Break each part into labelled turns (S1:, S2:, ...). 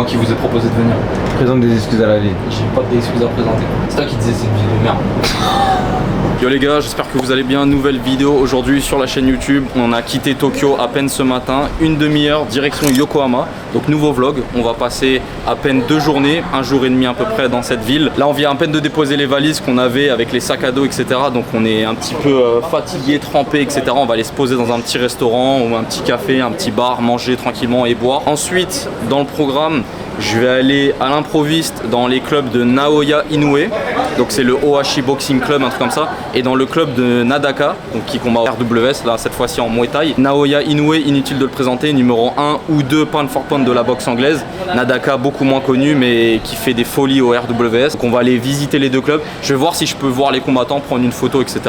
S1: moi qui vous ai proposé de venir.
S2: Présente des excuses à la vie.
S1: J'ai pas d'excuses à présenter. C'est toi qui disais cette vidéo de merde. Yo les gars, j'espère que vous allez bien. Nouvelle vidéo aujourd'hui sur la chaîne YouTube. On a quitté Tokyo à peine ce matin. Une demi-heure direction Yokohama. Donc nouveau vlog. On va passer à peine 2 journées, 1 jour et demi à peu près dans cette ville. Là on vient à peine de déposer les valises qu'on avait avec les sacs à dos, etc. Donc on est un petit peu fatigué, trempé, etc. On va aller se poser dans un petit restaurant ou un petit café, un petit bar, manger tranquillement et boire. Ensuite, dans le programme, je vais aller à l'improviste dans les clubs de Naoya Inoue, donc c'est le Ohashi Boxing Club, un truc comme ça, et dans le club de Nadaka, donc qui combat RWS, là cette fois-ci en Muay Thai. Naoya Inoue, inutile de le présenter, numéro 1 ou 2 pound for pound de la boxe anglaise. Nadaka, beaucoup moins connu, mais qui fait des folies au RWS. Donc on va aller visiter les 2 clubs. Je vais voir si je peux voir les combattants, prendre une photo, etc.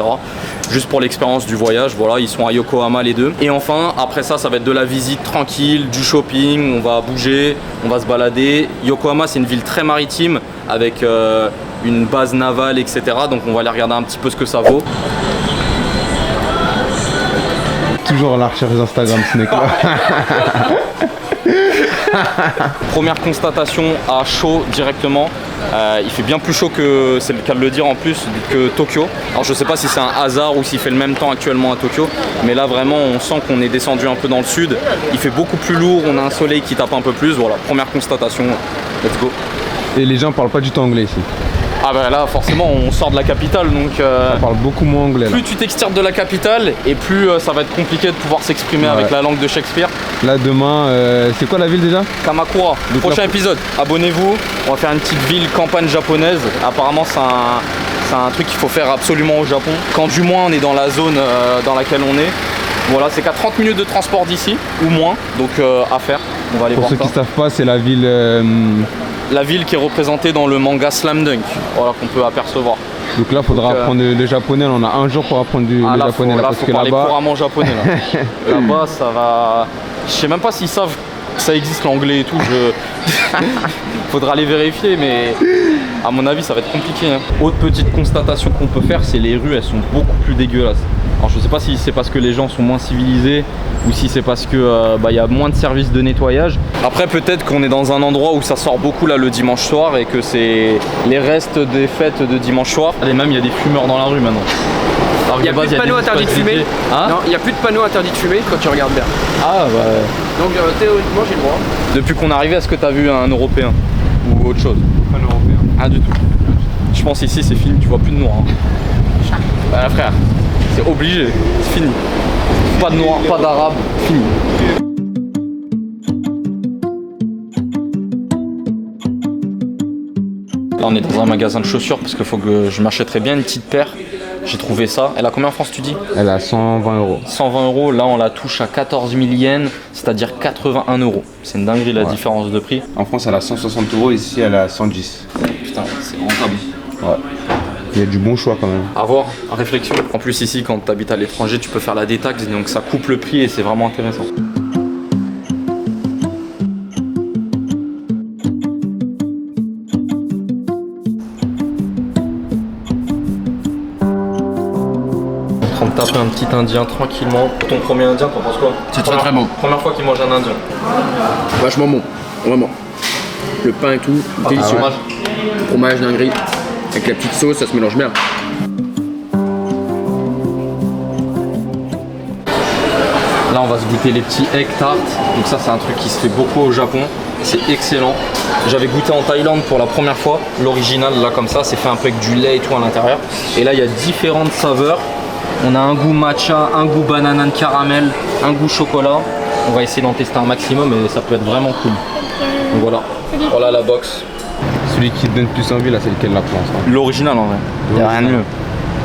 S1: Juste pour l'expérience du voyage, voilà, ils sont à Yokohama les 2. Et enfin, après ça, ça va être de la visite tranquille, du shopping, on va bouger, on va se balader. Yokohama, c'est une ville très maritime avec une base navale, etc. Donc on va aller regarder un petit peu ce que ça vaut.
S2: Toujours à la recherche Instagram, ce mec là.
S1: Première constatation à chaud directement. Il fait bien plus chaud que, c'est le cas de le dire en plus, que Tokyo. Alors je sais pas si c'est un hasard ou s'il fait le même temps actuellement à Tokyo, mais là vraiment on sent qu'on est descendu un peu dans le sud. Il fait beaucoup plus lourd, on a un soleil qui tape un peu plus. Voilà, première constatation, let's go.
S2: Et les gens parlent pas du tout anglais ici.
S1: Ah bah là forcément on sort de la capitale, donc
S2: On parle beaucoup moins anglais là.
S1: plus tu t'extirpes de la capitale et plus ça va être compliqué de pouvoir s'exprimer avec la langue de Shakespeare.
S2: Là demain, c'est quoi la ville déjà?
S1: Kamakura. Le prochain épisode, abonnez-vous, on va faire une petite ville campagne japonaise. Apparemment c'est un truc qu'il faut faire absolument au Japon. Quand du moins on est dans la zone dans laquelle on est. Voilà, c'est qu'à 30 minutes de transport d'ici, ou moins, donc à faire. On va aller
S2: Pour
S1: voir
S2: ceux
S1: ça.
S2: qui savent pas, c'est la ville...
S1: La ville qui est représentée dans le manga Slam Dunk, voilà, qu'on peut apercevoir.
S2: Donc là, il faudra apprendre le japonais. On a un jour pour apprendre le japonais.
S1: Là,
S2: Parce
S1: faut
S2: que
S1: parler
S2: là-bas...
S1: couramment japonais. Là-bas, ça va... Je sais même pas s'ils savent que ça existe l'anglais et tout. Faudra aller vérifier, mais à mon avis, ça va être compliqué. Hein. Autre petite constatation qu'on peut faire, c'est les rues, elles sont beaucoup plus dégueulasses. Alors je sais pas si c'est parce que les gens sont moins civilisés ou si c'est parce que y a moins de services de nettoyage. Après peut-être qu'on est dans un endroit où ça sort beaucoup là le dimanche soir et que c'est les restes des fêtes de dimanche soir. Et même il y a des fumeurs dans la rue maintenant.
S3: Il n'y a plus de panneaux interdits de fumer.
S1: Hein?
S3: Non, il n'y a plus de panneaux interdits de fumer quand tu regardes bien.
S1: Ah bah...
S3: Donc théoriquement j'ai le droit.
S1: Depuis qu'on est arrivé, est-ce que tu as vu un Européen ou autre chose?
S3: Pas européen.
S1: Ah du tout. Je pense ici c'est fini, tu vois plus de noirs. Hein. Bah frère, c'est obligé, c'est fini. Pas de noirs, pas d'arabes, fini. Là on est dans un magasin de chaussures parce qu'il faut que je m'achèterais bien une petite paire. J'ai trouvé ça. Elle a combien en France tu dis?
S2: Elle a 120 €.
S1: 120 €, là on la touche à 14 000 yens, c'est-à-dire 81 €. C'est une dinguerie la différence de prix.
S2: En France, elle a 160 €. Ici, elle a 110.
S1: Putain, c'est rentable.
S2: Ouais. Il y a du bon choix quand même.
S1: À voir, à réflexion. En plus ici quand tu habites à l'étranger tu peux faire la détaxe, donc ça coupe le prix et c'est vraiment intéressant. En train de taper un petit indien tranquillement. Ton premier indien, t'en penses quoi?
S3: C'est très bon.
S1: Première fois qu'il mange un indien.
S3: Vachement bon, vraiment. Le pain et tout, délicieux.
S1: Fromage.
S3: Fromage, dinguerie. Avec la petite sauce, ça se mélange bien.
S1: Là on va se goûter les petits egg tarts. Donc ça c'est un truc qui se fait beaucoup au Japon. C'est excellent. J'avais goûté en Thaïlande pour la première fois. L'original là comme ça, c'est fait un peu avec du lait et tout à l'intérieur. Et là il y a différentes saveurs. On a un goût matcha, un goût banane caramel, un goût chocolat. On va essayer d'en tester un maximum et ça peut être vraiment cool. Donc voilà. Voilà la box.
S2: Celui qui te donne plus envie là, c'est lequel la France?
S1: L'original en vrai. Il n'y a rien de mieux.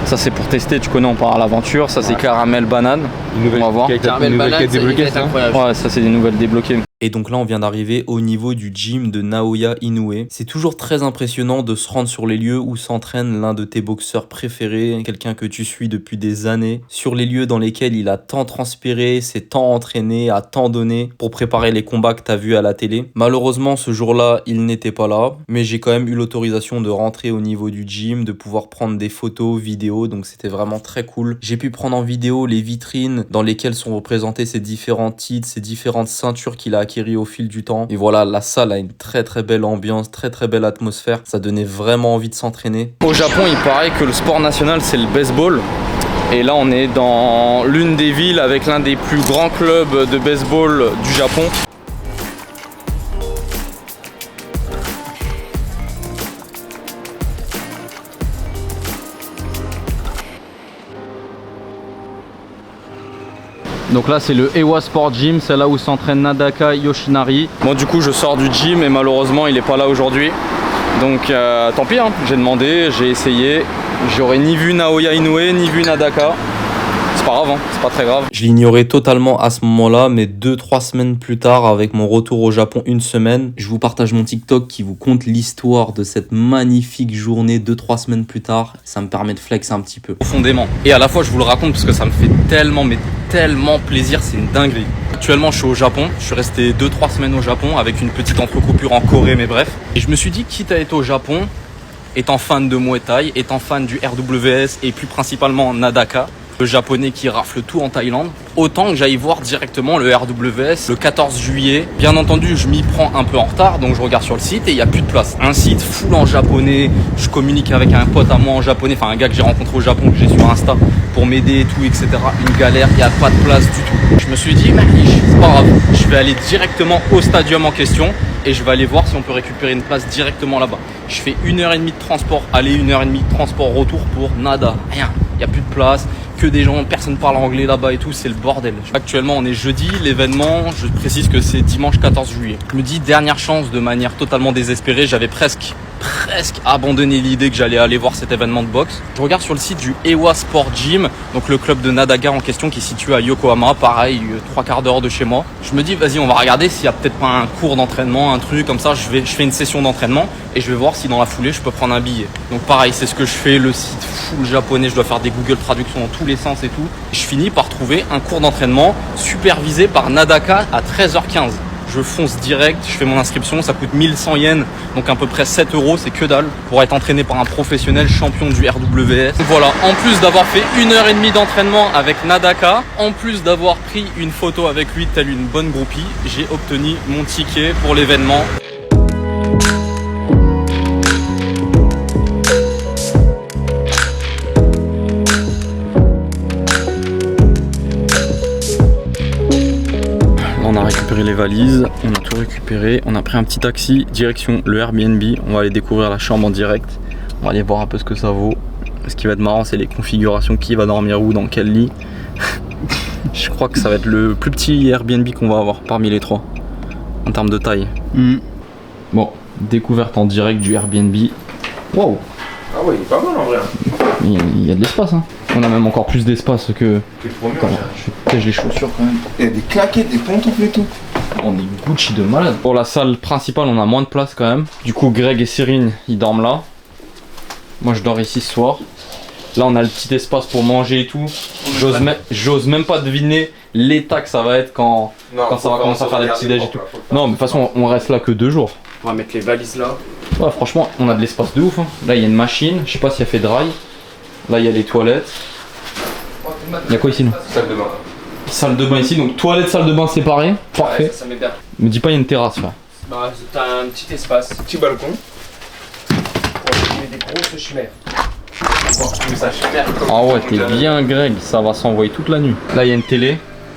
S1: Ça c'est pour tester, tu connais, on part à l'aventure. Ça c'est caramel banane.
S2: On
S1: va voir.
S3: Caramel banane, c'est incroyable.
S1: Ouais, ça c'est des nouvelles débloquées.
S4: Et donc là, on vient d'arriver au niveau du gym de Naoya Inoue. C'est toujours très impressionnant de se rendre sur les lieux où s'entraîne l'un de tes boxeurs préférés, quelqu'un que tu suis depuis des années, sur les lieux dans lesquels il a tant transpiré, s'est tant entraîné, a tant donné pour préparer les combats que t'as vus à la télé. Malheureusement, ce jour-là, il n'était pas là, mais j'ai quand même eu l'autorisation de rentrer au niveau du gym, de pouvoir prendre des photos, vidéos, donc c'était vraiment très cool. J'ai pu prendre en vidéo les vitrines dans lesquelles sont représentés ces différents titres, ces différentes ceintures qu'il a acquéri au fil du temps. Et voilà, la salle a une très très belle ambiance, très très belle atmosphère. Ça donnait vraiment envie de s'entraîner.
S1: Au Japon, il paraît que le sport national, c'est le baseball. Et là, on est dans l'une des villes avec l'un des plus grands clubs de baseball du Japon. Donc là c'est le Eiwa Sport Gym, c'est là où s'entraîne Nadaka Yoshinari. Moi du coup je sors du gym et malheureusement il est pas là aujourd'hui. Donc tant pis, hein. J'ai demandé, j'ai essayé. J'aurais ni vu Naoya Inoue ni vu Nadaka. C'est pas grave, hein. C'est pas très grave.
S4: Je l'ignorais totalement à ce moment-là, mais 2-3 semaines plus tard, avec mon retour au Japon une semaine, je vous partage mon TikTok qui vous conte l'histoire de cette magnifique journée 2-3 semaines plus tard. Ça me permet de flex un petit peu.
S1: Profondément. Et à la fois je vous le raconte parce que ça me fait tellement, mais tellement plaisir, c'est une dinguerie. Actuellement je suis au Japon, je suis resté 2-3 semaines au Japon avec une petite entrecoupure en Corée, mais bref. Et je me suis dit, quitte à être au Japon, étant fan de Muay Thai, étant fan du RWS et plus principalement Nadaka, le japonais qui rafle tout en Thaïlande, autant que j'aille voir directement le RWS le 14 juillet. Bien entendu, je m'y prends un peu en retard, donc je regarde sur le site et il n'y a plus de place. Un site full en japonais, je communique avec un pote à moi en japonais, enfin un gars que j'ai rencontré au Japon, que j'ai sur Insta pour m'aider et tout, etc. Une galère, il n'y a pas de place du tout. Je me suis dit, c'est pas grave, je vais aller directement au stadium en question et je vais aller voir si on peut récupérer une place directement là-bas. Je fais 1h30 de transport aller, 1h30 de transport retour pour nada, rien. Il n'y a plus de place, que des gens, personne parle anglais là-bas et tout, c'est le bordel. Actuellement, on est jeudi, l'événement, je précise que c'est dimanche 14 juillet. Je me dis, dernière chance, de manière totalement désespérée, j'avais presque abandonné l'idée que j'allais aller voir cet événement de boxe. Je regarde sur le site du Eiwa Sport Gym, donc le club de Nadaka en question qui est situé à Yokohama, pareil, 3/4 d'heure de chez moi. Je me dis, vas-y, on va regarder s'il y a peut-être pas un cours d'entraînement, un truc comme ça, je fais une session d'entraînement et je vais voir si dans la foulée, je peux prendre un billet. Donc pareil, c'est ce que je fais, le site full japonais, je dois faire des Google traductions dans tous les sens et tout. Je finis par trouver un cours d'entraînement supervisé par Nadaka à 13h15. Je fonce direct, je fais mon inscription, ça coûte 1100 yens, donc à peu près 7 €, c'est que dalle, pour être entraîné par un professionnel champion du RWS. Voilà, en plus d'avoir fait 1h30 d'entraînement avec Nadaka, en plus d'avoir pris une photo avec lui telle une bonne groupie, j'ai obtenu mon ticket pour l'événement. On a récupéré les valises, on a tout récupéré, on a pris un petit taxi, direction le Airbnb, on va aller découvrir la chambre en direct, on va aller voir un peu ce que ça vaut. Ce qui va être marrant, c'est les configurations, qui va dormir où, dans quel lit. Je crois que ça va être le plus petit Airbnb qu'on va avoir parmi les trois, en termes de taille. Bon, découverte en direct du Airbnb. Wow.
S3: Ah ouais, il est pas mal en vrai.
S1: Il y a de l'espace, hein. On a même encore plus d'espace que... Attends, je protège les chaussures quand même.
S3: Il y a des claquettes, des pantoufles et tout.
S1: On est Gucci de malade. Pour la salle principale, on a moins de place quand même. Du coup, Greg et Cyrine, ils dorment là. Moi, je dors ici ce soir. Là, on a le petit espace pour manger et tout. J'ose même pas deviner l'état que ça va être quand ça va commencer à faire des petits déj et tout. Non, mais de toute façon, on reste là que 2 jours.
S3: On va mettre les valises là.
S1: Ouais, franchement, on a de l'espace de ouf, hein. Là, il y a une machine. Je sais pas si elle fait dry. Là, il y a les toilettes. Il y a quoi ici, non?
S3: Salle de bain.
S1: Salle de bain ici, donc toilette, salle de bain séparées. Parfait.
S3: Ouais, ça met bien.
S1: Me dis pas, il y a une terrasse là.
S3: Bah, t'as un petit espace, un petit balcon. On met des grosses chimères.
S1: Ah ouais, t'es bien Greg, ça va s'envoyer toute la nuit. Là, il y a une télé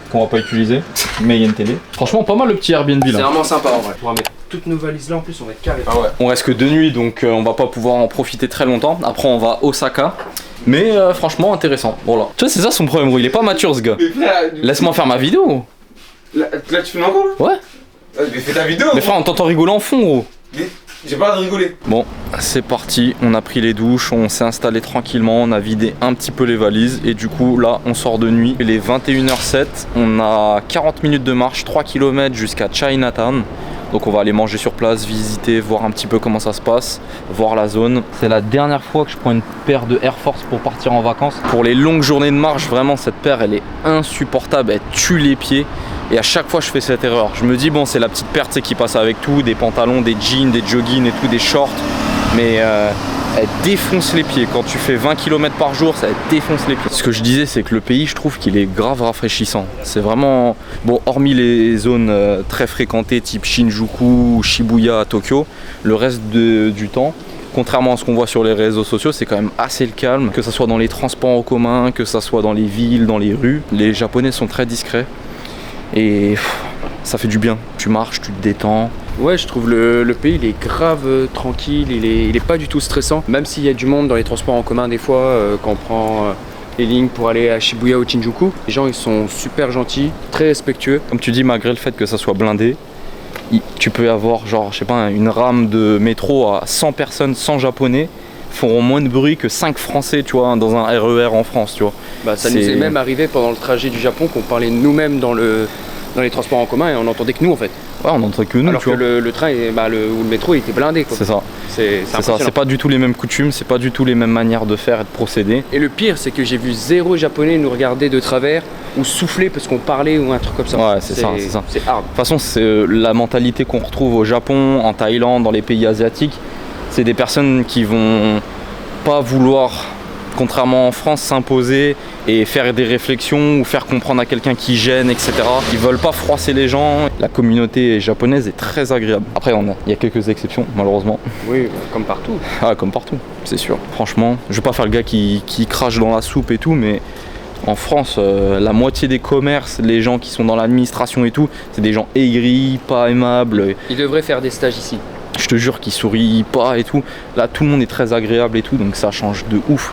S1: qu'on va pas utiliser, mais il y a une télé. Franchement, pas mal le petit Airbnb là.
S3: C'est vraiment sympa en vrai. On va mettre toutes nos valises là, en plus on va être carré.
S1: Ah ouais. On reste que 2 nuits, donc on va pas pouvoir en profiter très longtemps. Après, on va à Osaka. Mais franchement, intéressant. Voilà. Tu vois, c'est ça son problème, gros. Il est pas mature, ce gars. Laisse-moi faire ma vidéo.
S3: Là, tu filmes encore là?
S1: Ouais.
S3: Mais fais ta vidéo.
S1: Mais frère, on t'entend rigoler en fond, gros.
S3: Mais j'ai pas de rigoler.
S1: Bon, c'est parti. On a pris les douches, on s'est installé tranquillement, on a vidé un petit peu les valises. Et du coup, là, on sort de nuit. Il est 21h07. On a 40 minutes de marche, 3 km jusqu'à Chinatown. Donc on va aller manger sur place, visiter, voir un petit peu comment ça se passe, voir la zone. C'est la dernière fois que je prends une paire de Air Force pour partir en vacances. Pour les longues journées de marche, vraiment cette paire elle est insupportable, elle tue les pieds. Et à chaque fois je fais cette erreur. Je me dis bon c'est la petite paire qui passe avec tout, des pantalons, des jeans, des joggings et tout, des shorts. Mais elle défonce les pieds. Quand tu fais 20 km par jour, ça défonce les pieds. Ce que je disais, c'est que le pays, je trouve qu'il est grave rafraîchissant. C'est vraiment... Bon, hormis les zones très fréquentées, type Shinjuku, Shibuya, Tokyo, le reste du temps, contrairement à ce qu'on voit sur les réseaux sociaux, c'est quand même assez le calme. Que ce soit dans les transports en commun, que ce soit dans les villes, dans les rues. Les Japonais sont très discrets. Et ça fait du bien. Tu marches, tu te détends.
S3: Ouais, je trouve le pays il est grave tranquille, il est pas du tout stressant. Même s'il y a du monde dans les transports en commun des fois, quand on prend les lignes pour aller à Shibuya ou Shinjuku, les gens ils sont super gentils, très respectueux.
S1: Comme tu dis, malgré le fait que ça soit blindé, tu peux avoir genre, je sais pas, une rame de métro à 100 personnes, 100 japonais, feront moins de bruit que 5 français, tu vois, dans un RER en France, tu vois.
S3: Bah, ça nous est même arrivé pendant le trajet du Japon qu'on parlait nous-mêmes dans les transports en commun et on entendait que nous en fait.
S1: Ouais, on n'entendait que nous.
S3: Alors que le train ou le métro il était blindé quoi.
S1: C'est ça. C'est pas du tout les mêmes coutumes, c'est pas du tout les mêmes manières de faire et de procéder.
S3: Et le pire c'est que j'ai vu 0 japonais nous regarder de travers ou souffler parce qu'on parlait ou un truc comme ça.
S1: Ouais, c'est ça.
S3: C'est hard.
S1: De toute façon, c'est la mentalité qu'on retrouve au Japon, en Thaïlande, dans les pays asiatiques. C'est des personnes qui vont pas vouloir, contrairement en France, s'imposer et faire des réflexions ou faire comprendre à quelqu'un qui gêne, etc. Ils veulent pas froisser les gens. La communauté japonaise est très agréable. Après, il y a quelques exceptions, malheureusement.
S3: Oui, comme partout.
S1: Ah, comme partout, c'est sûr. Franchement, je vais pas faire le gars qui crache dans la soupe et tout, mais en France, la moitié des commerces, les gens qui sont dans l'administration et tout, c'est des gens aigris, pas aimables.
S3: Ils devraient faire des stages ici.
S1: Je te jure qu'ils sourient pas et tout. Là, tout le monde est très agréable et tout, donc ça change de ouf.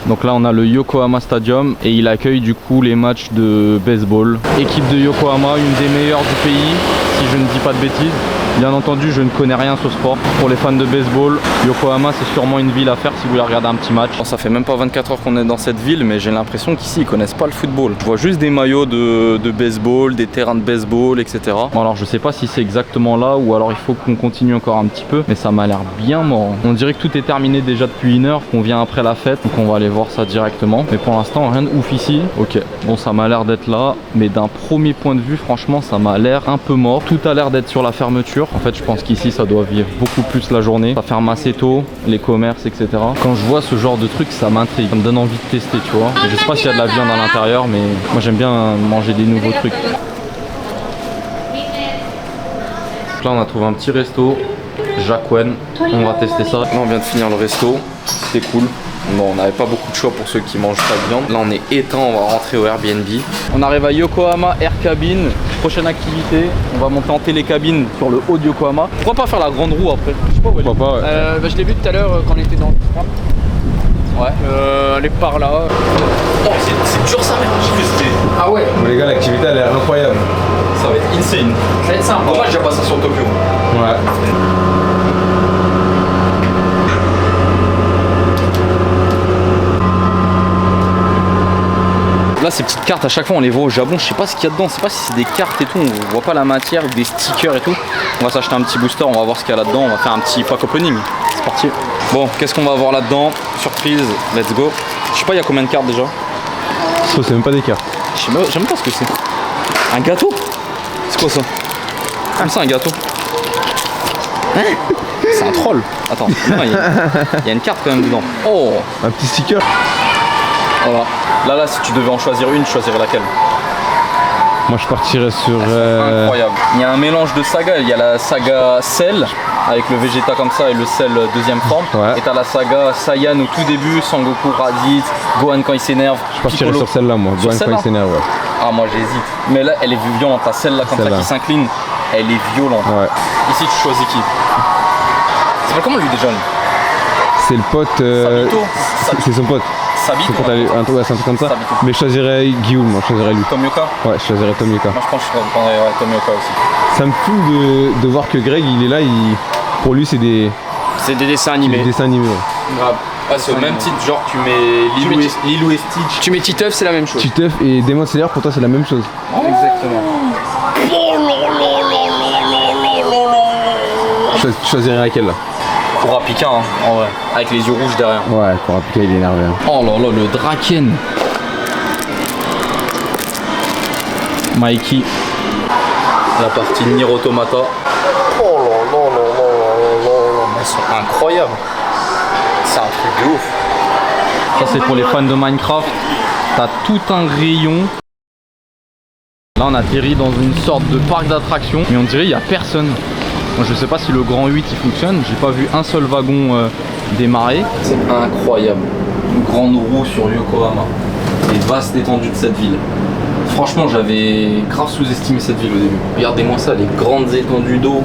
S1: Donc là, on a le Yokohama Stadium et il accueille du coup les matchs de baseball. Équipe de Yokohama, une des meilleures du pays, si je ne dis pas de bêtises. Bien entendu, je ne connais rien sur ce sport. Pour les fans de baseball, Yokohama, c'est sûrement une ville à faire si vous voulez regarder un petit match. Ça fait même pas 24 heures qu'on est dans cette ville, mais j'ai l'impression qu'ici, ils connaissent pas le football. Je vois juste des maillots de baseball, des terrains de baseball, etc. Bon, alors, je sais pas si c'est exactement là ou alors il faut qu'on continue encore un petit peu, mais ça m'a l'air bien mort. On dirait que tout est terminé déjà depuis 1 heure, qu'on vient après la fête, donc on va aller voir ça directement. Mais pour l'instant, rien de ouf ici. Ok, bon, ça m'a l'air d'être là, mais d'un premier point de vue, franchement, ça m'a l'air un peu mort. Tout a l'air d'être sur la fermeture. En fait, je pense qu'ici, ça doit vivre beaucoup plus la journée. Ça ferme assez tôt, les commerces, etc. Quand je vois ce genre de truc, ça m'intrigue. Ça me donne envie de tester, tu vois. Je sais pas s'il y a de la viande à l'intérieur, mais moi, j'aime bien manger des nouveaux trucs. Là, on a trouvé un petit resto, Jacquen. On va tester ça. Là, on vient de finir le resto. C'était cool. Non, on n'avait pas beaucoup de choix pour ceux qui mangent pas de viande. Là, on est éteint, on va rentrer au Airbnb. On arrive à Yokohama Air Cabin. Prochaine activité, on va monter en télécabine sur le haut de Yokohama. Pourquoi pas faire la grande roue après? Je sais pas où
S2: Pourquoi pas, ouais.
S3: Je l'ai vu tout à l'heure quand on était dans le train. Ouais. Elle est par là.
S1: Oh, c'est dur ça, merde. J'ai cru que c'était...
S3: Ah ouais.
S2: Les gars, l'activité elle est incroyable.
S1: Ça va être insane.
S3: Ça va être simple.
S1: Moi, j'ai déjà passé sur Tokyo.
S2: Ouais.
S1: Là, ces petites cartes, à chaque fois, on les voit au Japon. Je sais pas ce qu'il y a dedans. Je sais pas si c'est des cartes et tout. On voit pas la matière, des stickers et tout. On va s'acheter un petit booster. On va voir ce qu'il y a là-dedans. On va faire un petit pack opening. C'est parti. Bon, qu'est-ce qu'on va avoir là-dedans? Surprise. Let's go. Je sais pas, il y a combien de cartes déjà?
S2: Ça, c'est même pas des cartes.
S1: Je sais même pas ce que c'est. Un gâteau? C'est quoi ça? Comme ça, un gâteau. Hein? C'est un troll. Attends. Il y a une carte quand même dedans. Oh.
S2: Un petit sticker.
S1: Voilà. Là, si tu devais en choisir une, tu choisirais laquelle?
S2: Moi, je partirais sur...
S1: Incroyable. Il y a un mélange de sagas. Il y a la saga Cell, avec le Vegeta comme ça et le Cell deuxième forme.
S2: Ouais.
S1: Et t'as la saga Saiyan au tout début, Sangoku, Raditz, Gohan quand il s'énerve.
S2: Je partirais sur celle-là, moi. Gohan quand il s'énerve, ouais.
S1: Ah, moi j'hésite. Mais là, elle est violente. T'as celle-là comme ça qui s'incline. Elle est violente.
S2: Ouais.
S1: Ici, tu choisis qui? C'est pas comment lui déjà?
S2: C'est le pote...
S1: Sabito.
S2: C'est son pote.
S1: Sabito.
S2: C'est un truc comme ça.
S1: Sabito.
S2: Mais je choisirais Guillaume, moi je choisirais lui.
S1: Tom Yoka?
S2: Ouais, je choisirais Tom Yoka.
S1: Moi je pense que je prendrais Tom Yoka aussi.
S2: Ça me fout de voir que Greg il est là, pour lui c'est des
S3: dessins animés.
S2: Des dessins animés. Ouais.
S3: Grave.
S1: Ah, c'est au même titre, genre tu mets Lilou et Stitch.
S3: Tu mets Titeuf, c'est la même chose.
S2: Titeuf et Demon Slayer pour toi c'est la même chose.
S3: Exactement.
S2: Tu choisirais laquelle là?
S1: Kurapika, hein, en vrai, avec les yeux rouges derrière.
S2: Ouais, Kurapika il est énervé. Hein.
S1: Oh là là, le Draken. Mikey. La partie Nier Automata. Oh là là. elles sont incroyables. C'est un truc de ouf. Ça c'est pour les fans de Minecraft. T'as tout un rayon. Là on atterrit dans une sorte de parc d'attractions. Mais on dirait il n'y a personne. Moi je sais pas si le grand 8 il fonctionne. J'ai pas vu un seul wagon démarrer. C'est incroyable. Une grande roue sur Yokohama. Les vastes étendues de cette ville. Franchement j'avais grave sous-estimé cette ville au début. Regardez-moi ça, les grandes étendues d'eau.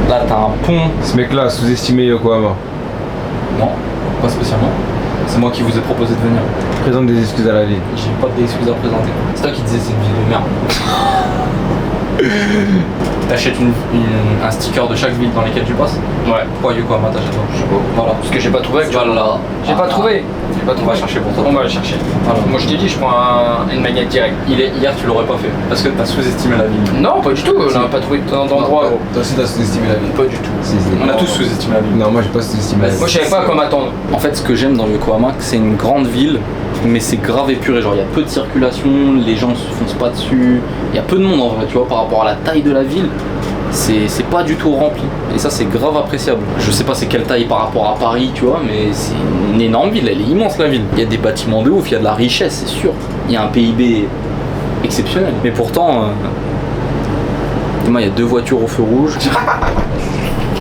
S1: Là t'as un pont.
S2: Ce mec là a sous-estimé Yokohama.
S1: Non, pas spécialement. C'est moi qui vous ai proposé de venir.
S2: Présente des excuses à la vie.
S1: J'ai pas d'excuses à présenter. C'est toi qui disais c'est une ville de merde. T'achètes un sticker de chaque ville dans lesquelles tu passes.
S3: Ouais.
S1: Pourquoi Yokohama t'achètes pas?
S3: Je sais pas.
S1: Voilà.
S3: Parce que j'ai pas trouvé actuellement.
S1: Voilà.
S3: J'ai pas trouvé. J'ai pas
S1: On
S3: trouvé.
S1: va chercher pour toi.
S3: On va le chercher.
S1: Voilà.
S3: Moi je t'ai dit, je prends une magnette directe.
S1: Hier tu l'aurais pas fait. Parce que t'as sous-estimé la ville.
S3: Non, pas du tout. On n'a pas trouvé d'endroit, gros.
S2: Toi aussi t'as sous-estimé la vie.
S3: Pas du tout.
S1: On a tous sous-estimé la ville.
S2: Non, moi j'ai pas sous-estimé la vie.
S3: Moi je savais pas à quoi m'attendre.
S1: En fait ce que j'aime dans Yokohama, c'est une grande ville. Mais c'est grave épuré, genre il y a peu de circulation, les gens se foncent pas dessus, il y a peu de monde en vrai, tu vois, par rapport à la taille de la ville, c'est pas du tout rempli. Et ça c'est grave appréciable. Je sais pas c'est quelle taille par rapport à Paris, tu vois, mais c'est une énorme ville, elle est immense la ville. Il y a des bâtiments de ouf, il y a de la richesse, c'est sûr. Il y a un PIB exceptionnel. Mais pourtant, il y a 2 voitures au feu rouge.